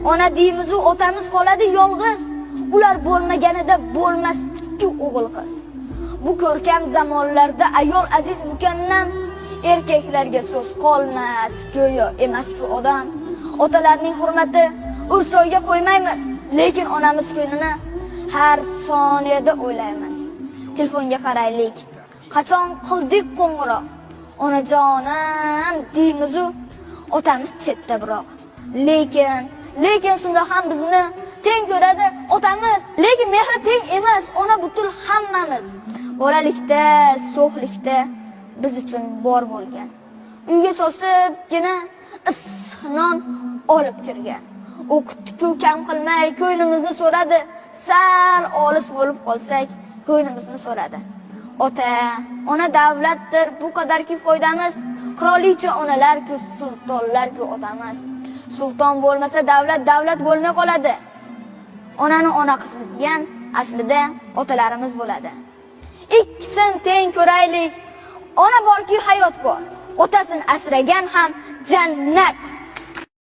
Ona deymiz, otamiz qoladi yolg'iz. Ular bo'lmaganida bo'lmasdi o'g'il qiz. Bu ko'rkam zamonlarda ayol aziz mukannam, erkaklarga so'z qolmas, go'yo emas-ku odam. Otalarning hurmati o'rsoyga qo'ymaymiz, lekin onamiz kunini har soniyada o'ylaymiz. Telefonga qaraylik. Qachon qildik qo'ng'iroq? Onajonim deymiz, otamiz chetda biroq. Lekin shunda ham bizni teng ko'radi otamiz, lekin mehri teng emas, ona butul hammamiz. Bolalikda, so'xlikda biz uchun bor bo'lgan. Uyga so'sibgina issiqnon olib kirgan. O'qitdi-ku kam qilmay, ko'nglimizni so'radi. Sal olis bo'lib qolsak, ko'nglimizni so'radi. Ona davlatdir, bu qadarki foydamiz. Qirolicha onalar-ku, sultonlar-ku otamiz. Sulton bo'lmasa davlat bo'lmay qoladi. Onani ona qilgan aslida otalarimiz bo'ladi. Ikkisin teng ko'raylik. Ona borki hayot bor. Otasini asragan ham jannat.